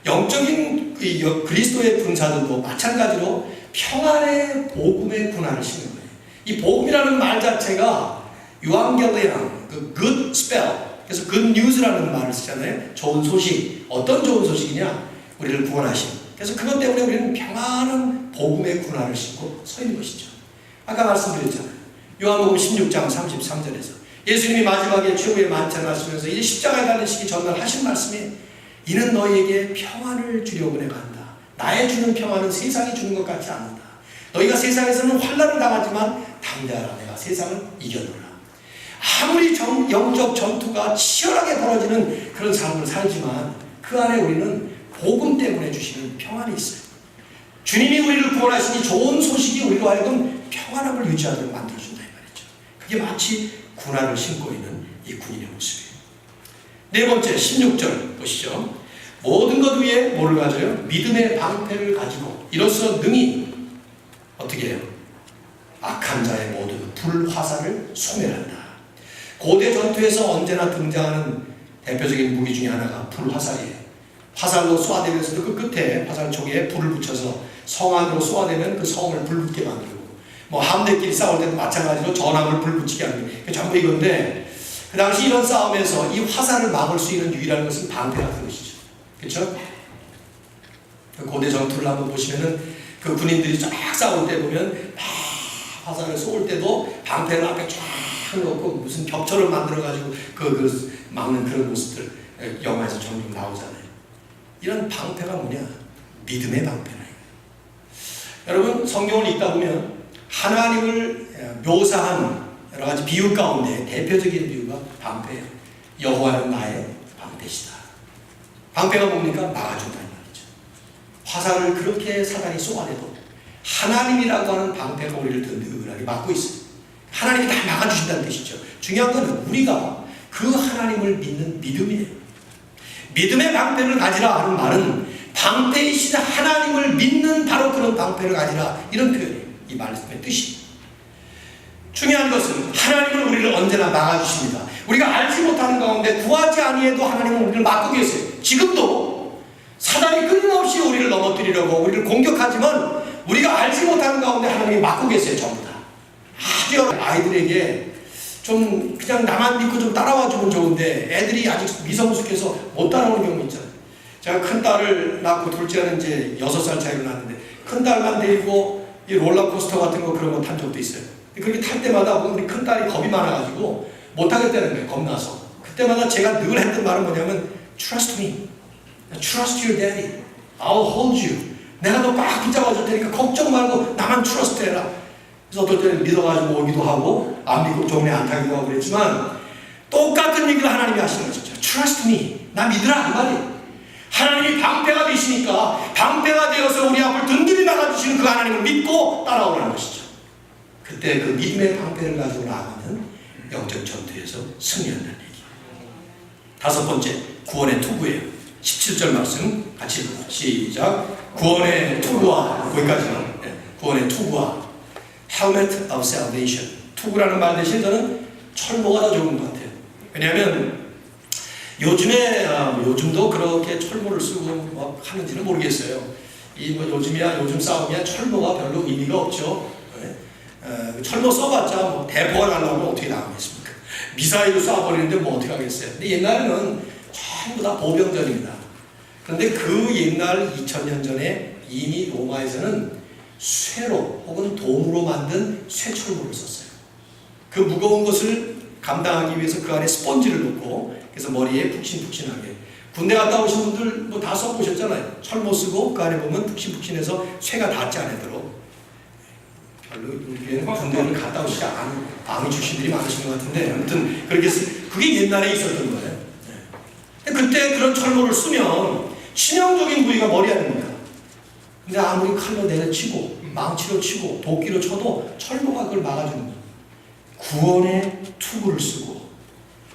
[SPEAKER 1] 영적인 그리스도의 군사들도 마찬가지로 평안의 복음의 군화를 신는 거예요. 이 복음이라는 말 자체가 유앙겔리랑 그 good spell, 그래서 good news라는 말을 쓰잖아요. 좋은 소식. 어떤 좋은 소식이냐? 우리를 구원하신. 그래서 그것 때문에 우리는 평안한 복음의 군화를 신고 서 있는 것이죠. 아까 말씀드렸잖아요. 요한복음 16장 33절에서 예수님이 마지막에 최후의 만찬을 하시면서 이제 십자가에 달리시기 전날 하신 말씀이, 이는 너희에게 평안을 주려고 내가 한다. 나의 주는 평안은 세상이 주는 것 같지 않는다. 너희가 세상에서는 환난을 당하지만 담대하라. 내가 세상을 이겨노라. 아무리 영적 전투가 치열하게 벌어지는 그런 삶을 살지만 그 안에 우리는 복음 때문에 주시는 평안이 있어요. 주님이 우리를 구원하시니 좋은 소식이 우리로 하여금 평안함을 유지하도록 만들어준다 이 말이죠. 그게 마치 군화를 신고 있는 이 군인의 모습이에요. 네 번째 16절 보시죠. 모든 것 위에 뭐를 가져요? 믿음의 방패를 가지고 이로써 능히 어떻게 해요? 악한 자의 모든 불화살을 소멸한다. 고대 전투에서 언제나 등장하는 대표적인 무기 중에 하나가 불화살이에요. 화살로 쏘아대면서도 그 끝에 화살촉에 불을 붙여서 성 안으로 쏘아대면 그 성을 불붙게 만들고, 뭐 함대끼리 싸울 때도 마찬가지로 전함을 불붙이게 하는 게 전부 이건데, 그 당시 이런 싸움에서 이 화살을 막을 수 있는 유일한 것은 방패 같은 것이죠. 그렇죠? 고대 전투를 한번 보시면은 그 군인들이 쫙 싸울 때 보면 화살을 쏠 때도 방패를 앞에 쫙 놓고 무슨 벽처럼 만들어가지고 그 막는 그런 모습들 영화에서 종종 나오잖아요. 이런 방패가 뭐냐? 믿음의 방패라. 여러분, 성경을 읽다 보면 하나님을 묘사한 여러 가지 비유 가운데 대표적인 비유가 방패예요. 여호와는 나의 방패시다. 방패가 뭡니까? 막아준다는 말이죠. 화살을 그렇게 사단이 쏘아내도 하나님이라고 하는 방패가 우리를 든든하게 막고 있어요. 하나님이 다 막아주신다는 뜻이죠. 중요한 건 우리가 그 하나님을 믿는 믿음이에요. 믿음의 방패를 가지라 하는 말은 방패이신 하나님을 믿는 바로 그런 방패를 가지라, 이런 표현이에요. 이 말씀의 뜻이. 중요한 것은 하나님은 우리를 언제나 막아주십니다. 우리가 알지 못하는 가운데 구하지 아니해도 하나님은 우리를 막고 계세요. 지금도 사단이 끊임없이 우리를 넘어뜨리려고 우리를 공격하지만 우리가 알지 못하는 가운데 하나님이 막고 계세요. 전부 다. 아주 아이들에게 좀 그냥 나만 믿고 좀 따라와 주면 좋은데 애들이 아직 미성숙해서 못 따라오는 경우 있잖아요. 제가 큰 딸을 낳고 둘째는 이제 6살 차이로 낳았는데 큰 딸만 데리고 이 롤러코스터 같은 거 그런 거 탄 적도 있어요. 그렇게 탈 때마다 우리 큰 딸이 겁이 많아가지고 못 하겠다는 거예요. 겁나서. 그때마다 제가 늘 했던 말은 뭐냐면 Trust me. Trust your daddy. I'll hold you. 내가 너 꽉 붙잡아 줄 테니까 걱정 말고 나만 트러스트 해라. 그래서 어떨 때는 믿어가지고 오기도 하고 안 믿고 종래 안 타기도 하고 그랬지만 똑같은 얘기를 하나님이 하시는 거죠. Trust me. 나 믿으라 그 말이에요. 하나님이 방패가 되시니까 방패가 되어서 우리 앞을 든든히 막아주시는 그 하나님을 믿고 따라오라는 것이죠. 그때 그 믿음의 방패를 가지고 나아가는 영적 전투에서 승리한다는 얘기예요. 다섯 번째, 구원의 투구예요. 17절 말씀 같이 읽어요. 시작. 구원의 투구와 거기까지는 구원의 투구와 Helmet of Salvation. 투구라는 말 대신 저는 철모가 더 좋은 것 같아요. 왜냐하면 요즘도 그렇게 철모를 쓰고 막 하는지는 모르겠어요. 요즘이야 요즘 싸움이야 철모가 별로 의미가 없죠. 철모 써봤자 뭐 대포가 날라오면 어떻게 나가겠습니까? 미사일로 쏴버리는데 뭐 어떻게 하겠어요? 근데 옛날에는 전부 다 보병전입니다. 그런데 그 옛날 2000년 전에 이미 로마에서는 쇠로 혹은 동으로 만든 쇠철모를 썼어요. 그 무거운 것을 감당하기 위해서 그 안에 스펀지를 넣고 그래서 머리에 푹신푹신하게. 군대 갔다 오신 분들 뭐 다 써보셨잖아요. 철모 쓰고 그 안에 보면 푹신푹신해서 쇠가 닿지 않도록. 별로 우리는 군대를 갔다 오시지 않은 아미 출신들이 많으신 것 같은데 아무튼 그렇게 그게 옛날에 있었던 거예요. 그때 그런 철모를 쓰면 치명적인 부위가 머리 아닙니까? 근데 아무리 칼로 내려치고 망치로 치고 도끼로 쳐도 철모가 그걸 막아주는 거예요. 구원의 투구를 쓰고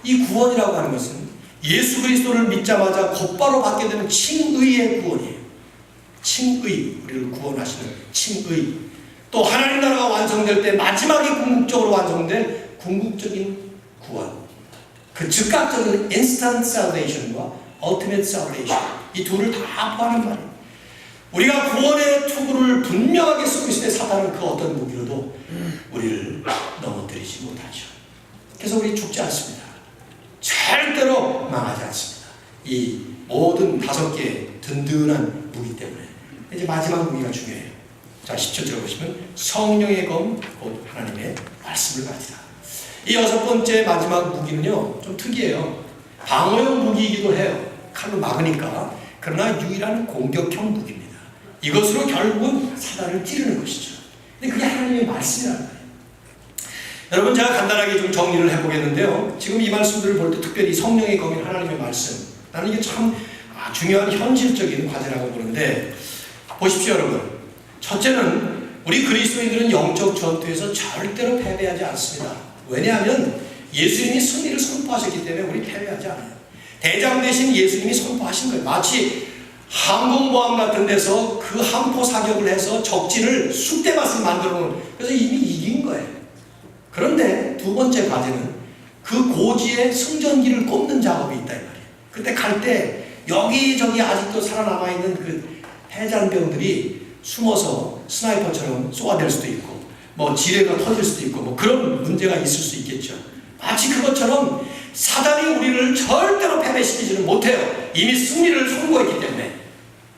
[SPEAKER 1] 이 구원이라고 하는 것은 예수 그리스도를 믿자마자 곧바로 받게 되는 칭의의 구원이에요. 칭의, 우리를 구원하시는 칭의. 또 하나님 나라가 완성될 때 마지막에 궁극적으로 완성될 궁극적인 구원. 그 즉각적인 instant salvation과 ultimate salvation. 이 둘을 다 포함하는 말이에요. 우리가 구원의 투구를 분명하게 쓰고 있을 때 사단은 그 어떤 무기로도 우리를 넘어뜨리지 못하죠. 그래서 우리 죽지 않습니다. 절대로 망하지 않습니다. 이 모든 5개의 든든한 무기 때문에. 이제 마지막 무기가 중요해요. 자, 17절 보시면 성령의 검, 곧 하나님의 말씀을 가지라. 이 6번째 마지막 무기는요, 좀 특이해요. 방어용 무기이기도 해요. 칼로 막으니까. 그러나 유일한 공격형 무기입니다. 이것으로 결국은 사단을 찌르는 것이죠. 근데 그게 하나님의 말씀이라는 거예요. 여러분, 제가 간단하게 좀 정리를 해보겠는데요. 지금 이 말씀들을 볼 때 특별히 성령의 검인 하나님의 말씀. 나는 이게 참 중요한 현실적인 과제라고 보는데, 보십시오, 여러분. 첫째는 우리 그리스도인들은 영적 전투에서 절대로 패배하지 않습니다. 왜냐하면 예수님이 승리를 선포하셨기 때문에 우리 패배하지 않아요. 대장 대신 예수님이 선포하신 거예요. 마치 항공모함 같은 데서 그 함포 사격을 해서 적진을 쑥대밭을 만들어 놓은, 그래서 이미 이긴 거예요. 그런데 두 번째 과제는 그 고지에 승전기를 꼽는 작업이 있다 이 말이에요. 그때 갈 때 여기저기 아직도 살아남아있는 그 해잔병들이 숨어서 스나이퍼처럼 쏘아댈 수도 있고 뭐 지뢰가 터질 수도 있고 뭐 그런 문제가 있을 수 있겠죠. 마치 그것처럼 사단이 우리를 절대로 패배시키지는 못해요. 이미 승리를 선고했기 때문에.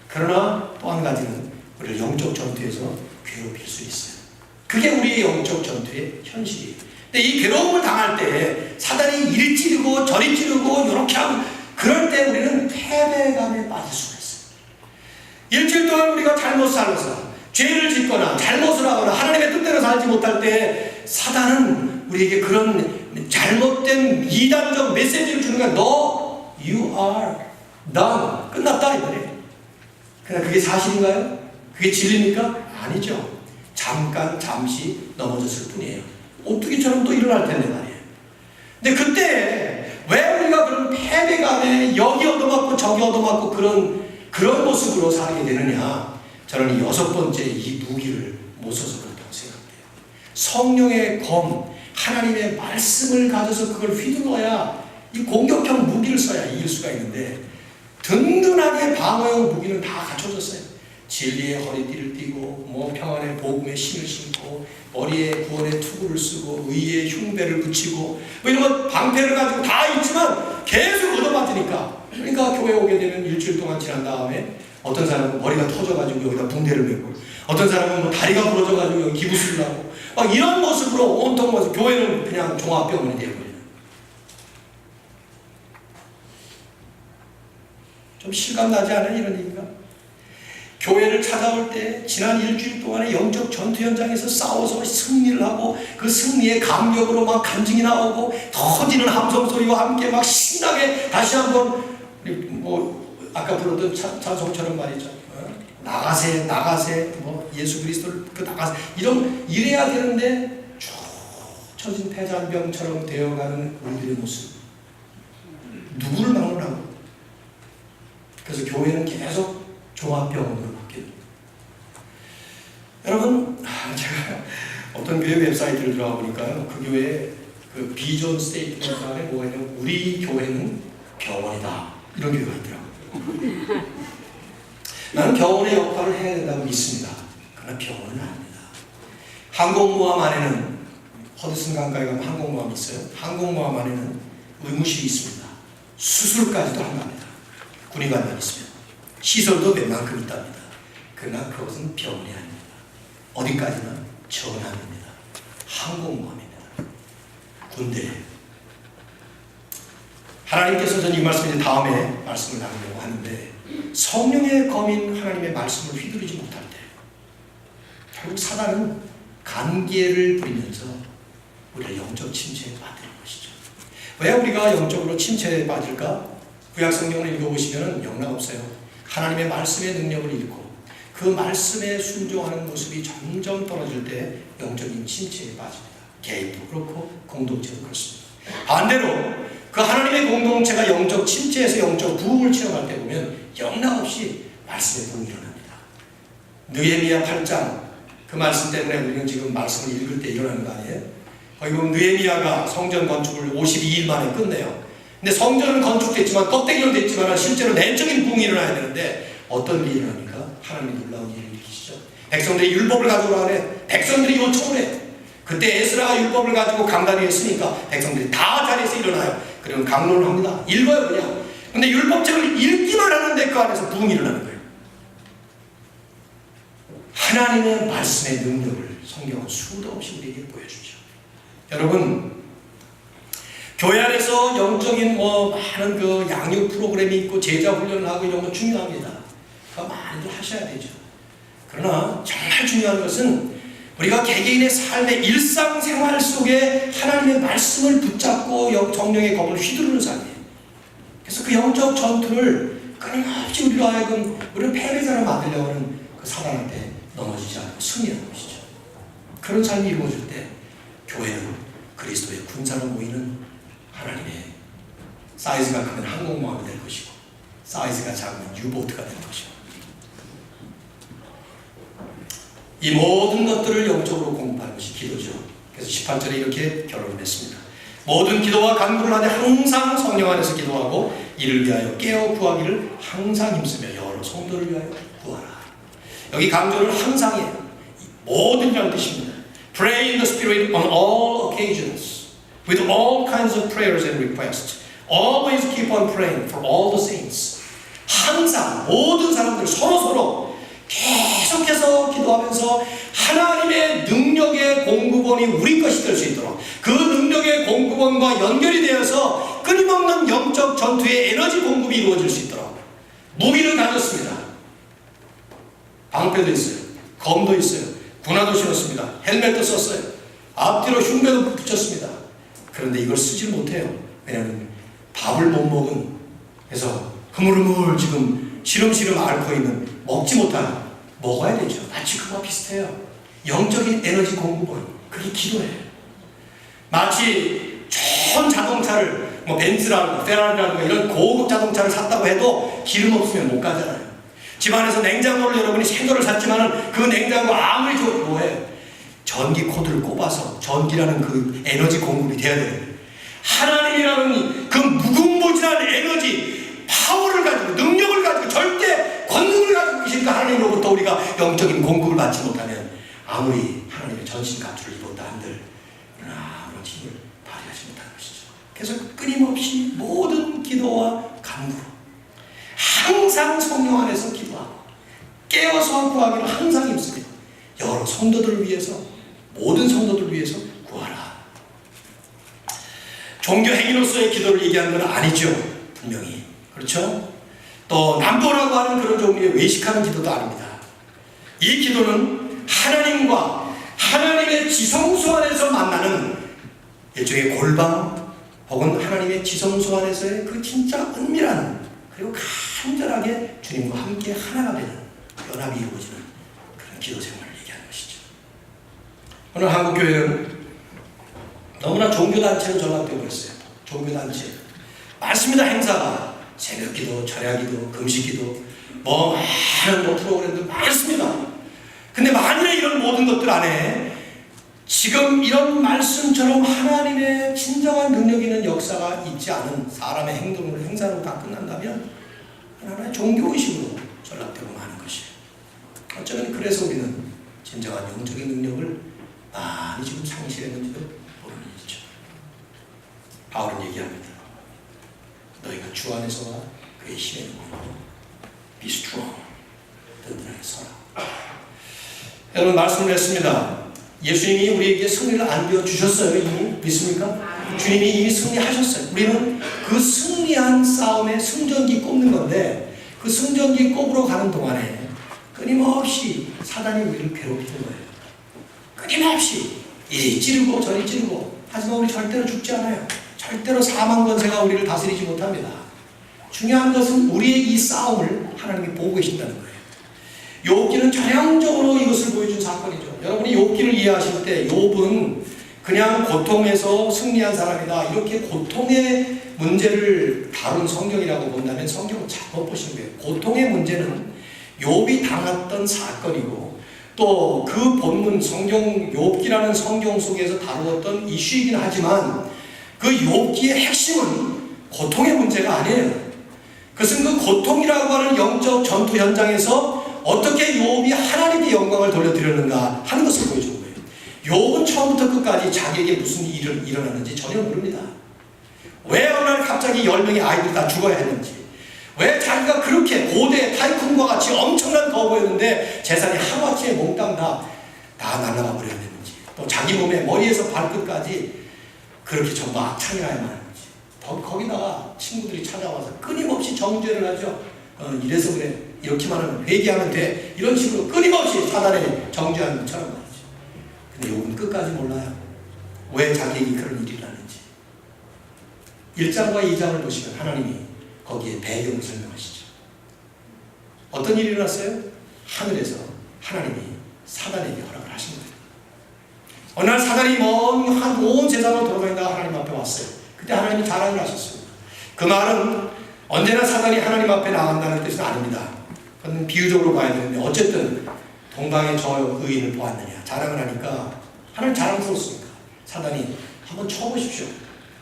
[SPEAKER 1] 그러나 또 한 가지는 우리를 영적 전투에서 괴롭힐 수 있어요. 그게 우리의 영적 전투의 현실이에요. 근데 이 괴로움을 당할 때 사단이 이리 찌르고 저리 찌르고 이렇게 하면 그럴 때 우리는 패배감에 빠질 수가 있어요. 일주일 동안 우리가 잘못 살아서 죄를 짓거나 잘못을 하거나 하나님의 뜻대로 살지 못할 때 사단은 우리에게 그런 잘못된 이단적 메시지를 주는 거야. 너 you are done. 끝났다 이 말이에요. 그러나 그게 사실인가요? 그게 진리입니까? 아니죠. 잠시 넘어졌을 뿐이에요. 오뚜기처럼 또 일어날 텐데 말이에요. 근데 그때 왜 우리가 그런 패배감에 여기 얻어맞고 저기 얻어맞고 그런 모습으로 살게 되느냐? 저는 이 6번째 이 무기를 못 써서 그렇다고 생각해요. 성령의 검, 하나님의 말씀을 가져서 그걸 휘둘러야 이 공격형 무기를 써야 이길 수가 있는데 든든하게 방어용 무기는 다 갖춰졌어요. 진리의 허리띠를 띠고 뭐 평안의 복음의 신을 신고 머리에 구원의 투구를 쓰고 의의 흉배를 붙이고 뭐 이런 거 방패를 가지고 다 있지만 계속 얻어맞으니까, 그러니까 교회 오게 되면 일주일 동안 지난 다음에 어떤 사람은 머리가 터져가지고 여기다 붕대를 메고, 어떤 사람은 뭐 다리가 부러져가지고 여기 기부술을 하고 막 이런 모습으로 온통 모습, 교회는 그냥 종합병원이 되어버려요. 좀 실감나지 않아요, 이런 얘기가? 교회를 찾아올 때 지난 일주일 동안의 영적 전투 현장에서 싸워서 승리를 하고 그 승리의 감격으로 막 간증이 나오고 터지는 함성 소리와 함께 막 신나게 다시 한번 뭐 아까 불렀던 찬송처럼 말이죠. 나가세 나가세 뭐 예수 그리스도를 그 나가세 이래야 되는데 쭉 처진 폐잔병처럼 되어가는 우리들의 모습, 누구를 막론하고. 그래서 교회는 계속 종합병원으로 바뀝니다. 여러분, 제가 어떤 교회 웹사이트를 들어가 보니까요, 그 교회에 그 비전 스테이트먼트 안에 뭐가 있냐면 우리 교회는 병원이다, 이런 교회가 있더라고요. 나는 병원의 역할을 해야 된다고 믿습니다. 그러나 병원은 아닙니다. 항공모함 안에는, 허드슨 강가에 가면 항공모함이 있어요. 항공모함 안에는 의무실이 있습니다. 수술까지도 한답니다. 군의관만 있으면. 시설도 웬만큼 있답니다. 그러나 그것은 병원이 아닙니다. 어디까지나 전함입니다. 항공모함입니다. 군대예요. 하나님께서 저는 이 말씀을 다음에 말씀을 나누려고 하는데, 성령의 검인 하나님의 말씀을 휘두르지 못할 때 결국 사단은 간계를 부리면서 우리가 영적 침체에 빠뜨린 것이죠. 왜 우리가 영적으로 침체에 빠질까? 구약 성경을 읽어보시면 영락없어요. 하나님의 말씀의 능력을 잃고 그 말씀에 순종하는 모습이 점점 떨어질 때 영적인 침체에 빠집니다. 개인도 그렇고 공동체도 그렇습니다. 반대로 그 하나님의 공동체가 영적 침체에서 영적 부흥을 체험할 때 보면 영락없이 말씀의 부흥이 일어납니다. 느헤미야 8장, 그 말씀 때문에 우리는 지금 말씀을 읽을 때 일어나는 거 아니에요? 거기 보면 느헤미야가 성전 건축을 52일 만에 끝내요. 근데 성전은 건축됐지만 껍데기로 됐지만 실제로 내적인 부흥이 일어나야 되는데 어떤 일이 일어납니까? 하나님이 놀라운 일을 일으키시죠. 백성들이 율법을 가져오라 그래. 백성들이 요청을 해요. 그때 에스라가 율법을 가지고 강단위에 있으니까 백성들이 다 자리에서 일어나요. 그리고 강론을 합니다. 읽어요 그냥. 근데 율법책을 읽기만 하는데 그 안에서 부흥이 일어나는 거예요. 하나님의 말씀의 능력을 성경은 수도 없이 우리에게 보여주죠. 여러분, 교회 안에서 영적인 많은 그 양육 프로그램이 있고 제자 훈련을 하고 이런 거 중요합니다. 그거 많이들 하셔야 되죠. 그러나 정말 중요한 것은 우리가 개개인의 삶의 일상생활 속에 하나님의 말씀을 붙잡고 정령의 검을 휘두르는 삶이에요. 그래서 그 영적 전투를 끊임없이 우리로 하여금 우리를 패배자로 만들려고 하는 그 사단한테 넘어지지 않고 승리하는 것이죠. 그런 삶이 이루어질 때 교회는 그리스도의 군사로 모이는 하나님의 사이즈가 크면 항공모함이 될 것이고 사이즈가 작으면 유보트가 될 것이고, 이 모든 것들을 영적으로 공부하는 것이 기도죠. 그래서 18절에 이렇게 결론을 냈습니다. 모든 기도와 간구를 하되 항상 성령 안에서 기도하고 이를 위하여 깨어 구하기를 항상 힘쓰며 여러 성도를 위하여 구하라. 여기 강조를 항상이에요. 모든이라는 뜻입니다. Pray in the Spirit on all occasions with all kinds of prayers and requests. Always keep on praying for all the saints. 항상 모든 사람들 서로 계속해서 기도하면서 하나님의 능력의 공급원이 우리 것이 될 수 있도록, 그 능력의 공급원과 연결이 되어서 끊임없는 영적 전투의 에너지 공급이 이루어질 수 있도록 무기를 가졌습니다. 방패도 있어요. 검도 있어요. 군화도 신었습니다. 헬멧도 썼어요. 앞뒤로 흉배도 붙였습니다. 그런데 이걸 쓰지를 못해요. 왜냐하면 밥을 못 먹은, 그래서 흐물흐물 지금 시름시름 앓고 있는, 먹지 못한, 먹어야 되죠. 마치 그와 비슷해요. 영적인 에너지 공급원, 그게 기도예요. 마치 좋은 자동차를 벤츠라든가 페라리라든가 이런 고급 자동차를 샀다고 해도 기름 없으면 못 가잖아요. 집안에서 냉장고를 여러분이 새 거를 샀지만 그 냉장고 아무리 좋아도 뭐해요? 전기 코드를 꼽아서 전기라는 그 에너지 공급이 돼야 돼요. 하나님이라는 그 무궁무진한 에너지, 파워를 가지고, 능력을 가지고, 절대 권능을 가지고 계신 그러니까 하나님으로부터 우리가 영적인 공급을 받지 못하면 아무리 하나님의 전신 가출을 입었다 한들 아무런 힘을 발휘하지 못하는 것이죠. 그래서 끊임없이 모든 기도와 간구로 항상 성령 안에서 기도하고 깨어서 구하기를 항상 힘씁니다. 여러 성도들을 위해서, 모든 성도들을 위해서 구하라. 종교 행위로서의 기도를 얘기하는 건 아니죠. 분명히. 그렇죠? 또 남보라고 하는 그런 종류의 외식하는 기도도 아닙니다. 이 기도는 하나님과 하나님의 지성소 안에서 만나는 일종의 골방 혹은 하나님의 지성소 안에서의 그 진짜 은밀한 그리고 간절하게 주님과 함께 하나가 되는 연합이 이루어지는 그런 기도 생활을 얘기하는 것이죠. 오늘 한국교회는 너무나 종교단체로 전락되어 버렸어요. 종교단체. 많습니다. 행사가. 새벽기도, 철야기도, 금식기도, 많은 프로그램들 많습니다. 근데 만일에 이런 모든 것들 안에 지금 이런 말씀처럼 하나님의 진정한 능력 있는 역사가 있지 않은 사람의 행동으로 행사로 다 끝난다면 하나의 종교의식으로 전락되고 마는 것이에요. 어쩌면 그래서 우리는 진정한 영적인 능력을 많이 지금 상실했는지도 모르는 일이죠. 바울은 얘기합니다. 너희가 주 안에서와 그의 힘에 누구나 be strong. 든든하게 서라. 여러분 말씀을 했습니다. 예수님이 우리에게 승리를 안겨주셨어요. 이미 믿습니까? 주님이 이미 승리하셨어요. 우리는 그 승리한 싸움에 승전기 꼽는 건데 그 승전기 꼽으러 가는 동안에 끊임없이 사단이 우리를 괴롭히는 거예요. 끊임없이 이리 찌르고 저리 찌르고. 하지만 우리 절대로 죽지 않아요. 절대로 사망 권세가 우리를 다스리지 못합니다. 중요한 것은 우리의 이 싸움을 하나님이 보고 계신다는 거예요. 욥기는 전형적으로 이것을 보여준 사건이죠. 여러분이 욥기를 이해하실 때 욥은 그냥 고통에서 승리한 사람이다. 이렇게 고통의 문제를 다룬 성경이라고 본다면 성경을 잘못 보신 거예요. 고통의 문제는 욥이 당했던 사건이고 또 그 본문 성경 욥기라는 성경 속에서 다루었던 이슈이긴 하지만 그 욥기의 핵심은 고통의 문제가 아니에요. 그것은 그 고통이라고 하는 영적 전투 현장에서 어떻게 욥이 하나님께 영광을 돌려드렸는가 하는 것을 보여주는 거예요. 욥은 처음부터 끝까지 자기에게 무슨 일이 일어났는지 전혀 모릅니다. 왜 어느 날 갑자기 10명의 아이들이 다 죽어야 했는지, 왜 자기가 그렇게 고대 타이쿤과 같이 엄청난 거부였는데 재산이 하루아침에 몽땅 다 날아가 버려야 되는지, 또 자기 몸에 머리에서 발끝까지 그렇게 전부 악창이라야만 하는지, 거기다가 친구들이 찾아와서 끊임없이 정죄를 하죠. 이래서 그래, 이렇게만 하면 회개하면 돼, 이런 식으로 끊임없이 사단에 정죄하는 것처럼 말이죠. 근데 욥은 끝까지 몰라요. 왜 자기에게 그런 일이 일어났는지. 1장과 2장을 보시면 하나님이 거기에 배경을 설명하시죠. 어떤 일이 일어났어요? 하늘에서 하나님이 사단에게 허락을 하신 거예요. 어느 날 사단이 온 세상을 돌아다니다가 하나님 앞에 왔어요. 그때 하나님이 자랑을 하셨습니다. 그 말은 언제나 사단이 하나님 앞에 나간다는 뜻은 아닙니다. 그건 비유적으로 봐야 되는데 어쨌든 동방의 저 의인을 보았느냐 자랑을 하니까 하나님 자랑스럽습니까? 사단이 한번 쳐보십시오.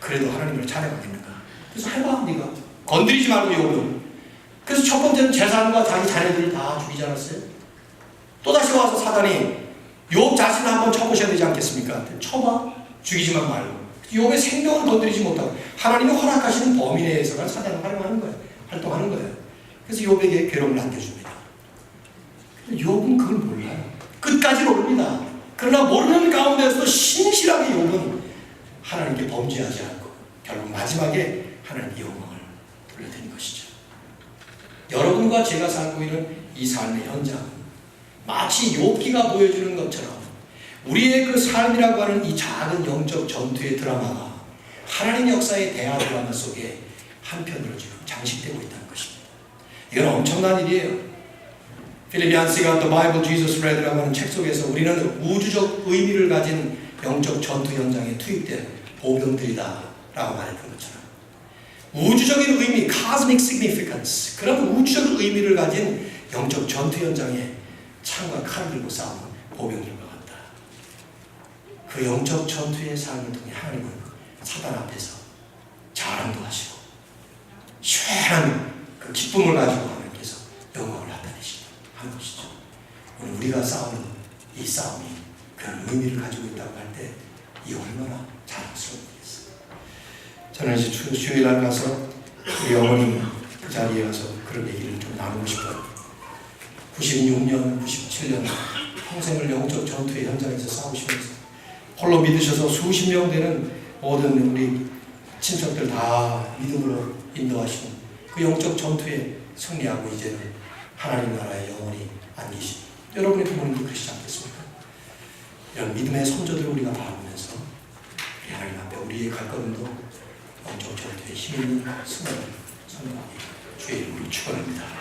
[SPEAKER 1] 그래도 하나님을 찬양하겠는가? 그래서 해봐 네가. 건드리지 말고 욥은. 그래서 첫 번째는 재산과 자기 자녀들을 다 죽이지 않았어요? 또다시 와서 사단이 욥 자신을 한번 쳐보셔야 되지 않겠습니까? 쳐봐. 죽이지만 말고. 욥의 생명을 건드리지 못하고 하나님이 허락하시는 범위 내에서만 사단을 활용하는 거예요. 활동하는 거예요. 그래서 욥에게 괴로움을 안겨줍니다. 욥은 그걸 몰라요. 끝까지 모릅니다. 그러나 모르는 가운데서도 신실하게 욥은 하나님께 범죄하지 않고 결국 마지막에 하나님께 영광을 돌려드린 것이죠. 여러분과 제가 살고 있는 이 삶의 현장은 마치 욥기가 보여주는 것처럼 우리의 그 삶이라고 하는 이 작은 영적 전투의 드라마가 하나님 역사의 대화 드라마 속에 한편으로 지금 장식되고 있다는 것입니다. 이건 엄청난 일이에요. 필립 얀시가 The Bible Jesus Read라고 하는 책 속에서 우리는 우주적 의미를 가진 영적 전투 현장에 투입된 보병들이다 라고 말했던 것처럼 우주적인 의미, cosmic significance, 그런 우주적 의미를 가진 영적 전투 현장에 창과 칼을 들고 싸우는 보병들과 같다. 그 영적 전투의 삶을 통해 하나님은 사단 앞에서 자랑도 하시고 시원한 그 기쁨을 가지고 하나님께서 영광을 나타내시고 하는 저는 이제 주일날 가서 우리 어머님 그 자리에 가서 그런 얘기를 좀 나누고 싶어요. 96년, 97년 평생을 영적 전투의 현장에서 싸우시면서 홀로 믿으셔서 수십 명 되는 모든 우리 친척들 다 믿음으로 인도하시는 그 영적 전투에 승리하고 이제는 하나님 나라에 영원히 안기신 여러분의 부모님도 그러시지 않겠습니까? 이런 믿음의 선조들을 우리가 바라보면서 우리 하나님 앞에 우리의 갈걸음도 영적 전투에 힘있는 승리를 선포하기 주의 이름으로 축원합니다.